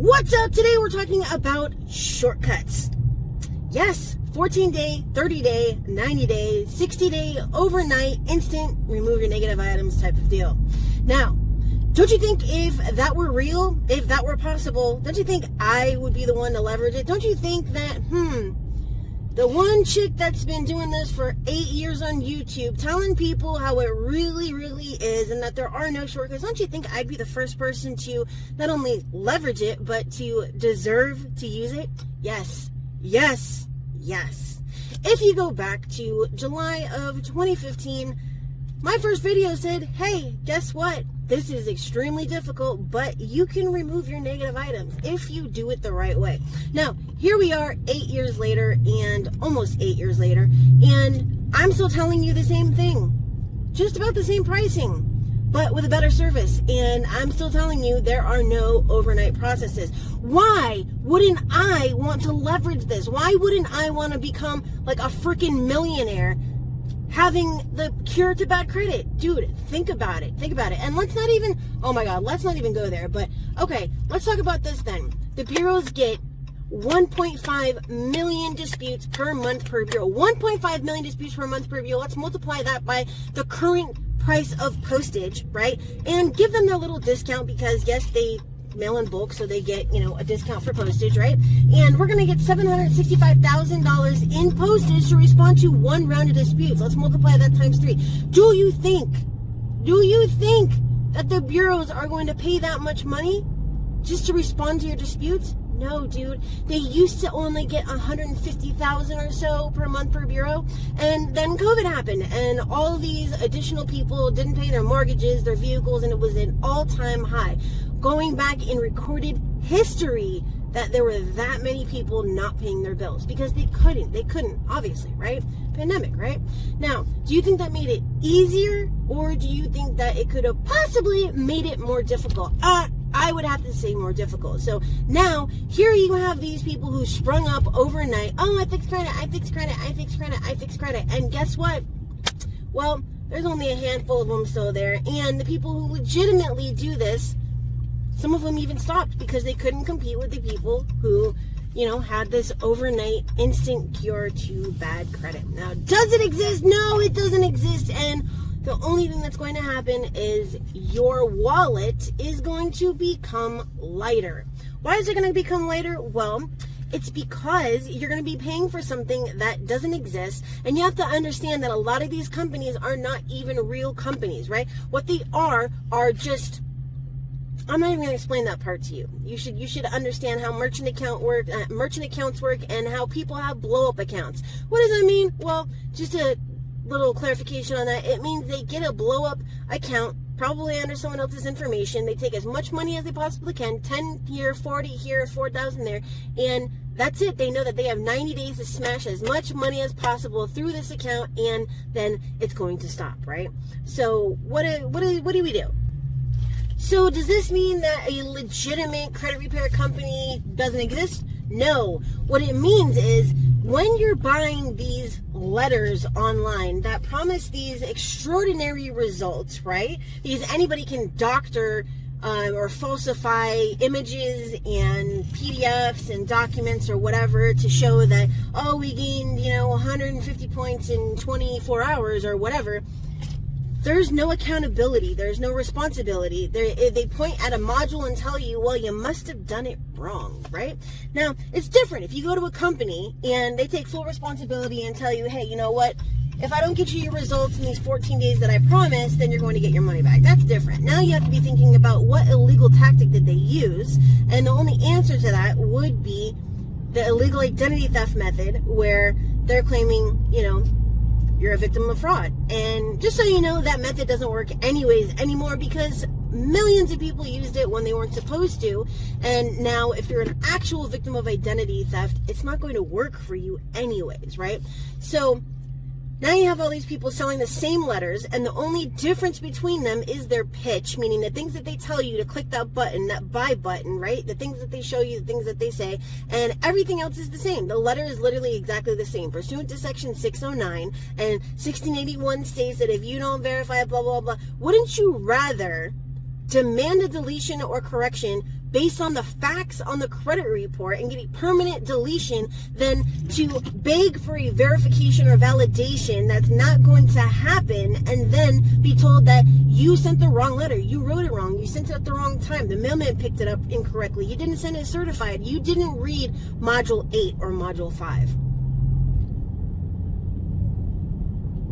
What's up? Today we're talking about shortcuts. Yes, 14-day, 30-day, 90-day, 60-day, overnight, instant, remove your negative items type of deal. Now, don't you think if that were real, if that were possible, don't you think I would be the one to leverage it? Don't you think that, the one chick that's been doing this for 8 years on YouTube, telling people how it really is and that there are no shortcuts, don't you think I'd be the first person to not only leverage it, but to deserve to use it? Yes. If you go back to July of 2015, my first video said, hey, guess what? This is extremely difficult, but you can remove your negative items if you do it the right way. Now, here we are 8 years later, and almost 8 years later, and I'm still telling you the same thing. Just about the same pricing, but with a better service. And I'm still telling you there are no overnight processes. Why wouldn't I want to leverage this? Why wouldn't I want to become like a freaking millionaire having the cure to bad credit? Dude, think about it. And let's not even go there. But okay, let's talk about this then. The bureaus get 1.5 million disputes per month per bureau. 1.5 million disputes per month per bureau. Let's multiply that by the current price of postage, right? And give them their little discount because, yes, they mail in bulk, so they get, a discount for postage, right? And we're going to get $765,000 in postage to respond to one round of disputes. Let's multiply that times 3. Do you think that the bureaus are going to pay that much money just to respond to your disputes? No, dude. They used to only get $150,000 or so per month per bureau, and then COVID happened, and all these additional people didn't pay their mortgages, their vehicles, and it was an all-time high. Going back in recorded history that there were that many people not paying their bills because they couldn't, obviously, right? Pandemic, right? Now, do you think that made it easier, or do you think that it could have possibly made it more difficult? I would have to say more difficult. So now, here you have these people who sprung up overnight. Oh, I fixed credit. And guess what? Well, there's only a handful of them still there. And the people who legitimately do this, some of them even stopped because they couldn't compete with the people who, had this overnight instant cure to bad credit. Now, does it exist? No, it doesn't exist. And the only thing that's going to happen is your wallet is going to become lighter. Why is it going to become lighter? Well, it's because you're going to be paying for something that doesn't exist, and you have to understand that a lot of these companies are not even real companies, right? What they are just, I'm not even going to explain that part to you. You should understand how merchant accounts work, and how people have blow-up accounts. What does that mean? Well, just a little clarification on that. It means they get a blow-up account, probably under someone else's information. They take as much money as they possibly can, 10 here, 40 here, 4,000 there, and that's it. They know that they have 90 days to smash as much money as possible through this account, and then it's going to stop, right? So what do we do? So does this mean that a legitimate credit repair company doesn't exist? No. What it means is when you're buying these letters online that promise these extraordinary results, right? Because anybody can doctor or falsify images and PDFs and documents or whatever to show that, oh, we gained, 150 points in 24 hours or whatever. There's no accountability. There's no responsibility. They point at a module and tell you, well, you must have done it wrong, right? Now, it's different. If you go to a company and they take full responsibility and tell you, hey, you know what? If I don't get you your results in these 14 days that I promised, then you're going to get your money back. That's different. Now you have to be thinking about what illegal tactic did they use, and the only answer to that would be the illegal identity theft method, where they're claiming, you're a victim of fraud. And just so you know, that method doesn't work anyways anymore because millions of people used it when they weren't supposed to. And now if you're an actual victim of identity theft, it's not going to work for you anyways, right? So now you have all these people selling the same letters, and the only difference between them is their pitch, meaning the things that they tell you to click that button, that buy button, right? The things that they show you, the things that they say, and everything else is the same. The letter is literally exactly the same. Pursuant to Section 609 and 1681 states that if you don't verify blah, blah, blah, wouldn't you rather demand a deletion or correction based on the facts on the credit report and get a permanent deletion than to beg for a verification or validation that's not going to happen, and then be told that you sent the wrong letter, you wrote it wrong, you sent it at the wrong time, the mailman picked it up incorrectly, you didn't send it certified, you didn't read module 8 or module 5.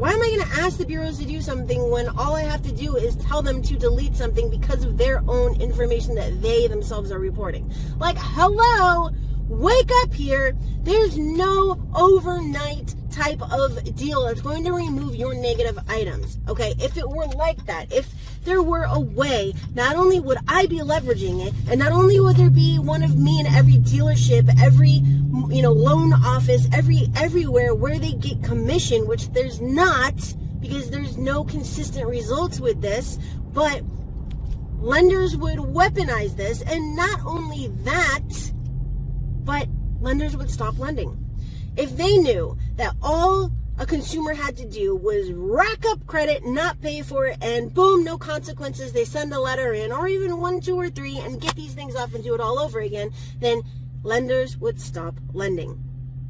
Why am I going to ask the bureaus to do something when all I have to do is tell them to delete something because of their own information that they themselves are reporting? Like, hello, wake up here. There's no overnight type of deal that's going to remove your negative items. Okay, if it were like that, if there were a way, not only would I be leveraging it, and not only would there be one of me in every dealership, every loan office, everywhere where they get commission, which there's not, because there's no consistent results with this, but lenders would weaponize this, and not only that, but lenders would stop lending. If they knew that all a consumer had to do was rack up credit, not pay for it, and boom, no consequences, they send a letter in, or even 1, 2, or 3, and get these things off and do it all over again, then lenders would stop lending.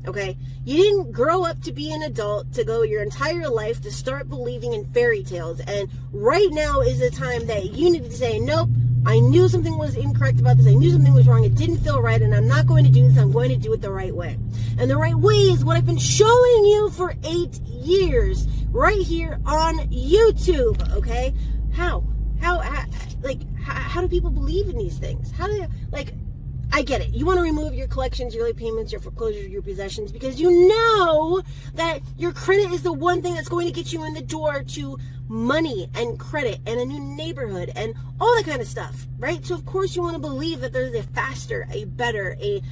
Okay? You didn't grow up to be an adult to go your entire life to start believing in fairy tales, and right now is the time that you need to say, nope, I knew something was incorrect about this, I knew something was wrong, it didn't feel right, and I'm not going to do this, I'm going to do it the right way. And the right way is what I've been showing you for 8 years, right here on YouTube, okay? How do people believe in these things? How do they, I get it. You want to remove your collections, your late payments, your foreclosures, your possessions, because you know that your credit is the one thing that's going to get you in the door to money and credit and a new neighborhood and all that kind of stuff, right? So of course you want to believe that there's a faster, a better, a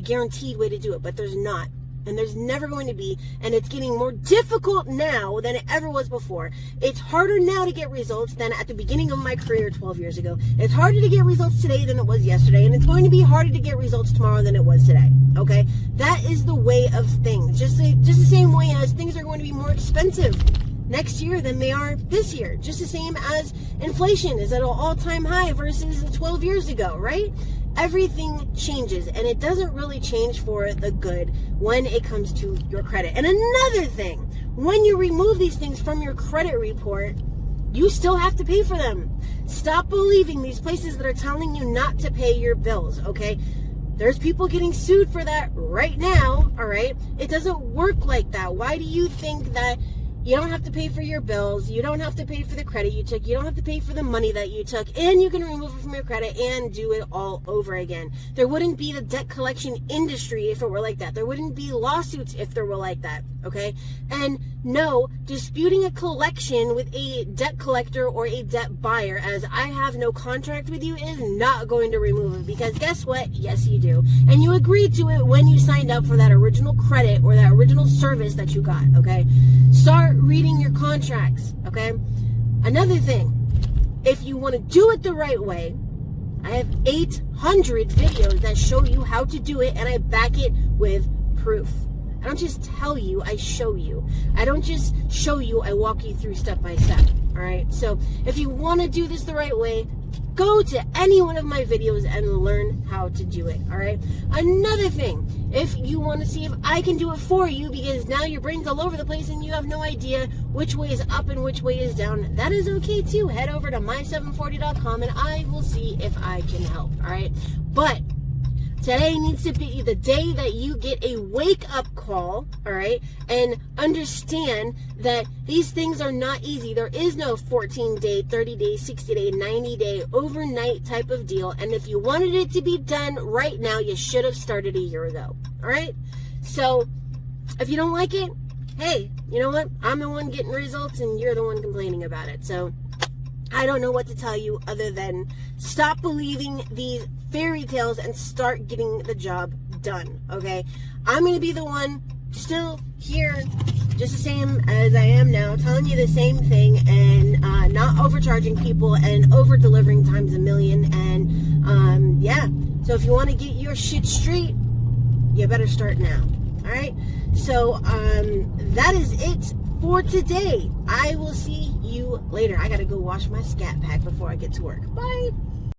guaranteed way to do it, but there's not. And there's never going to be, and it's getting more difficult now than it ever was before. It's harder now to get results than at the beginning of my career 12 years ago. It's harder to get results today than it was yesterday, and it's going to be harder to get results tomorrow than it was today, okay? That is the way of things. Just the same way as things are going to be more expensive next year than they are this year. Just the same as inflation is at an all-time high versus 12 years ago, right? Everything changes, and it doesn't really change for the good when it comes to your credit. And another thing, when you remove these things from your credit report, you still have to pay for them. Stop believing these places that are telling you not to pay your bills, okay? There's people getting sued for that right now, all right? It doesn't work like that. Why do you think that you don't have to pay for your bills, you don't have to pay for the credit you took, you don't have to pay for the money that you took, and you can remove it from your credit and do it all over again? There wouldn't be the debt collection industry if it were like that. There wouldn't be lawsuits if there were like that, okay? And no, disputing a collection with a debt collector or a debt buyer as I have no contract with you is not going to remove it, because guess what? Yes, you do. And you agreed to it when you signed up for that original credit or that original service that you got, okay? Start reading your contracts, okay? Another thing, if you want to do it the right way, I have 800 videos that show you how to do it, and I back it with proof. I don't just tell you, I show you. I don't just show you, I walk you through step by step, all right? So if you want to do this the right way, go to any one of my videos and learn how to do it, all right? Another thing, if you want to see if I can do it for you, because now your brain's all over the place and you have no idea which way is up and which way is down, that is okay too. Head over to my740.com and I will see if I can help, all right? But today needs to be the day that you get a wake-up call, all right, and understand that these things are not easy. There is no 14-day, 30-day, 60-day, 90-day, overnight type of deal, and if you wanted it to be done right now, you should have started a year ago, all right? So if you don't like it, hey, you know what? I'm the one getting results, and you're the one complaining about it. So I don't know what to tell you other than stop believing these fairy tales and start getting the job done, okay? I'm going to be the one still here, just the same as I am now, telling you the same thing and not overcharging people and over-delivering times a million. And, yeah, so if you want to get your shit straight, you better start now, all right? So that is it for today. I will see you later. I gotta go wash my scat pack before I get to work. Bye.